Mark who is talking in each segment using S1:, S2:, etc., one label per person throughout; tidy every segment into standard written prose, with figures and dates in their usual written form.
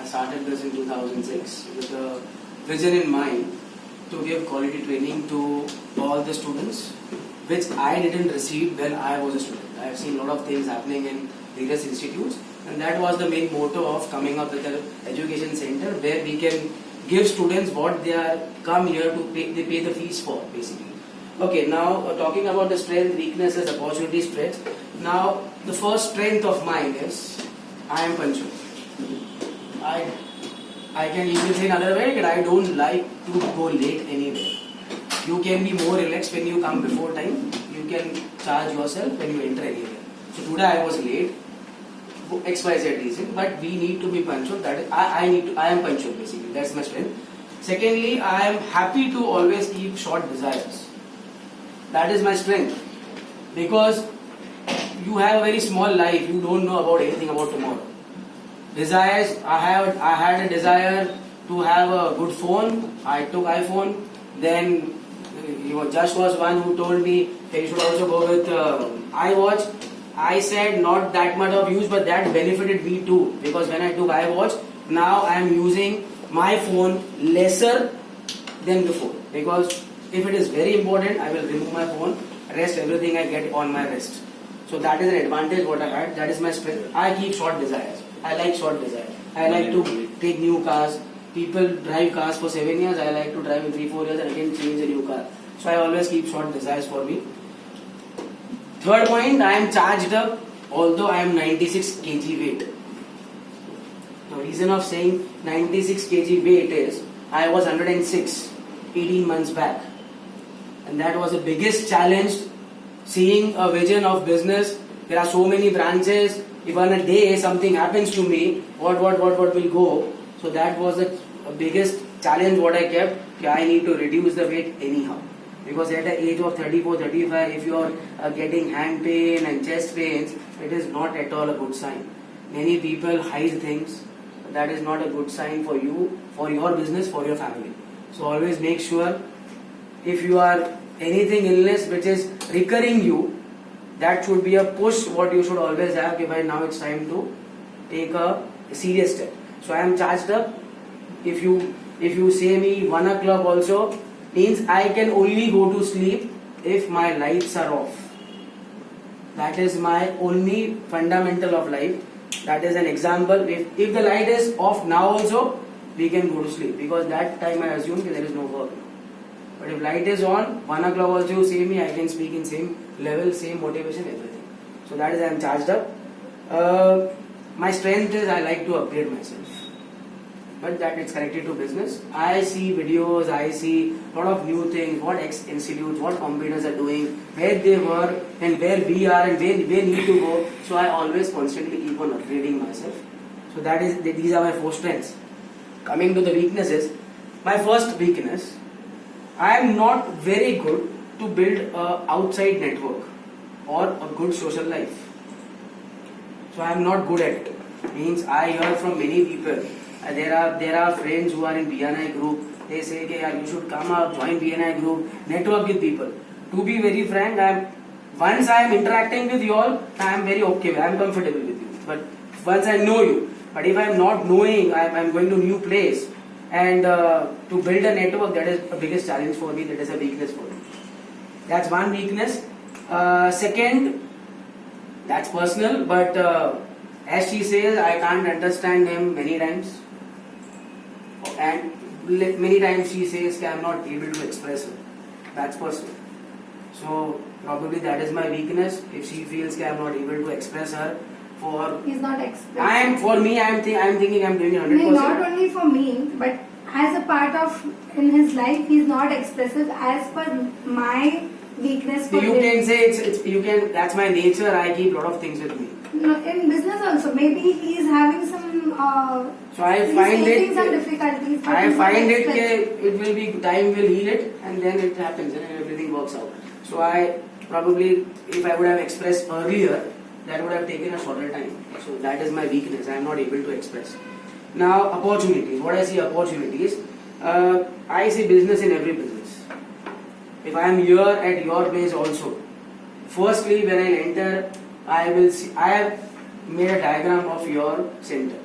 S1: started this in 2006 with a vision in mind to give quality training to all the students, which I didn't receive when I was a student. I have seen a lot of things happening in various institutes, and that was the main motto of coming up with an education center where we can give students what they are come here to pay, they pay the fees for, basically. Okay, now talking about the strength, weaknesses, opportunities, threats. Now, the first strength of mine is I am punctual. I can even say another way that I don't like to go late anywhere. You can be more relaxed when you come before time. You can charge yourself when you enter anywhere. So today I was late, XYZ reason, but we need to be punctual. That is, I am punctual basically. That's my strength. Secondly, I am happy to always keep short desires. That is my strength, because you have a very small life. You don't know about anything about tomorrow. Desires. I had a desire to have a good phone. I took iPhone. Then Josh was one who told me hey, you should also go with iWatch. I said not that much of use, but that benefited me too, because when I took iWatch, now I am using my phone lesser than before, because if it is very important, I will remove my phone, rest everything I get on my wrist. So that is an advantage what I had. That is my strength. I keep short desires. I like short desires. I like to take new cars. People drive cars for 7 years. I like to drive in 3-4 years and again change a new car. So I always keep short desires for me. Third point, I am charged up, although I am 96 kg weight. The reason of saying 96 kg weight is I was 106 18 months back, and that was the biggest challenge. Seeing a vision of business, there are so many branches. If on a day something happens to me, what will go? So that was the biggest challenge what I kept. I need to reduce the weight anyhow. Because at the age of 34, 35, if you are getting hand pain and chest pains, it is not at all a good sign. Many people hide things. That is not a good sign for you, for your business, for your family. So always make sure if you are anything illness which is recurring you, that should be a push what you should always have. Okay, by now it's time to take a serious step. So I am charged up. If you say me 1 o'clock also, means I can only go to sleep if my lights are off. That is my only fundamental of life. That is an example. If the light is off now also, we can go to sleep, because that time I assume there is no work. But if light is on, 1 o'clock also you see me, I can speak in same level, same motivation, everything. So that is I am charged up. My strength is I like to upgrade myself. But that it's connected to business. I see videos, I see a lot of new things, what institutes, what competitors are doing, where they were and where we are and where we need to go. So I always constantly keep on upgrading myself. So these are my 4 strengths. Coming to the weaknesses, my first weakness, I am not very good to build an outside network or a good social life. So I am not good at it. Means I hear from many people. There are friends who are in BNI group. They say, okay, you should come up, join BNI group, network with people. To be very frank, once I am interacting with you all, I am very okay. I am comfortable with you. But once I know you, but if I am not knowing, I am going to new place, and to build a network, that is the biggest challenge for me. That is a weakness for me. That's one weakness. Second, that's personal, but as she says, I can't understand him many times. And many times she says I am not able to express her. That's personal. So probably that is my weakness. If she feels I am not able to express her, for
S2: he's not expressing.
S1: I am thinking I am doing 100%.
S2: Not only for me, but as a part of in his life, he's not expressive as per my weakness. For
S1: you can say that's my nature. I keep a lot of things with me.
S2: No, in business also, maybe he is having some.
S1: So I find it.
S2: Some difficulties.
S1: I find it will be time will heal it, and then it happens and everything works out. So I probably, if I would have expressed earlier, that would have taken a shorter time. So that is my weakness. I am not able to express. Now opportunities. What I see opportunities. I see business in every business. If I am here at your place also, firstly when I enter, I will see. I have made a diagram of your center.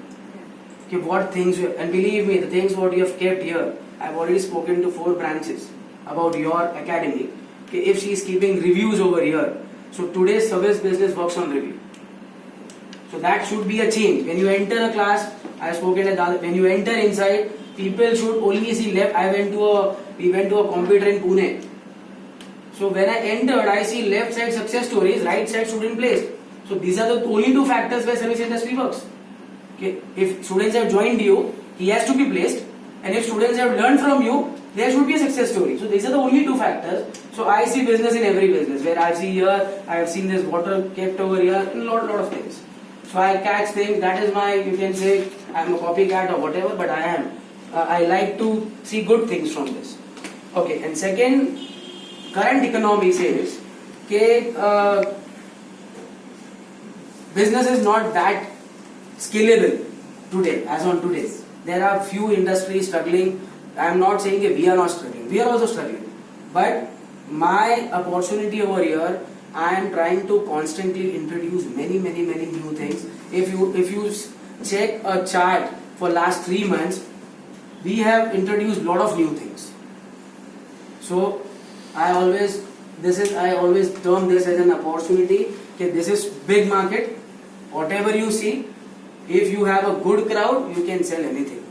S1: Okay, what things you, and believe me, the things what you have kept here, I've already spoken to 4 branches about your academy. Okay, if she is keeping reviews over here, so today's service business works on review. So that should be a change. When you enter a class, I've spoken at when you enter inside, people should only see left. We went to a computer in Pune. So when I entered, I see left side success stories, right side student placed. So these are the only 2 factors where service industry works. Okay, if students have joined you, he has to be placed, and if students have learned from you, there should be a success story. So these are the only 2 factors. So I see business in every business. Where I see here, I have seen this water kept over here, and lot of things. So I catch things. That is my, you can say, I am a copycat or whatever, but I am. I like to see good things from this. Okay, and second, current economy says, okay, business is not that scalable today, as on today. There are few industries struggling. I am not saying that we are not struggling. We are also struggling. But my opportunity over here, I am trying to constantly introduce many new things. If you check a chart for last 3 months, we have introduced lot of new things. So I always term this as an opportunity. Okay, this is big market. Whatever you see, if you have a good crowd, you can sell anything.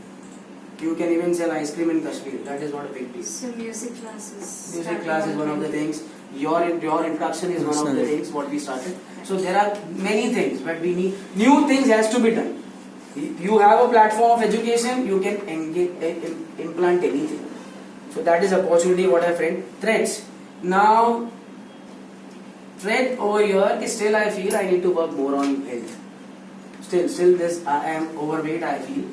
S1: You can even sell ice cream in Kashmir. That is not a big deal.
S3: So music classes.
S1: Music class is one of the things. Your introduction is one of the things what we started. So there are many things, but we need new things has to be done. You have a platform of education, you can implant anything. So that is opportunity. What I friend threats. Now threat over here is still I feel I need to work more on health. Still this I am overweight. I feel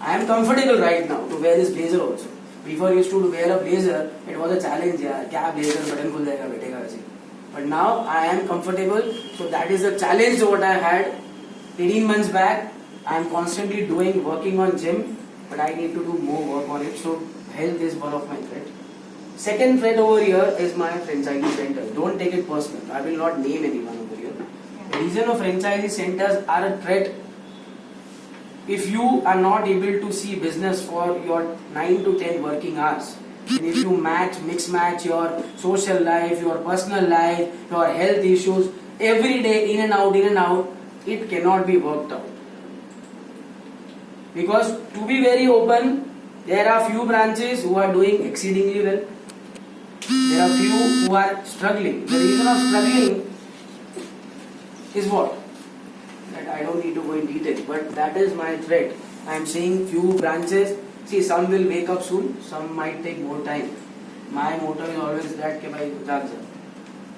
S1: I am comfortable right now to wear this blazer also. Before I used to wear a blazer, it was a challenge. Yeah, क्या blazer button खुल जाएगा बैठेगा वैसे. But now I am comfortable. So that is the challenge what I had 18 months back. I am constantly working on gym, but I need to do more work on it. So health is one of my threat. Second threat over here is my franchisee centers. Don't take it personal. I will not name anyone over here. The reason of franchisee centers are a threat. If you are not able to see business for your 9 to 10 working hours, and if you mix match your social life, your personal life, your health issues, every day in and out, it cannot be worked out. Because to be very open, there are few branches who are doing exceedingly well. There are few who are struggling. The reason of struggling is what? That I don't need to go in detail, but that is my threat. I am seeing few branches. See, some will wake up soon, some might take more time. My motto is always that ke bhai jaag ja.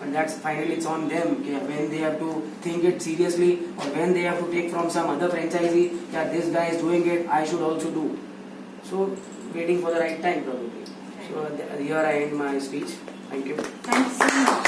S1: And that's finally it's on them. When they have to think it seriously, or when they have to take from some other franchisee, that this guy is doing it, I should also do. So waiting for the right time probably. So here I end my speech. Thank you.
S3: Thanks so much.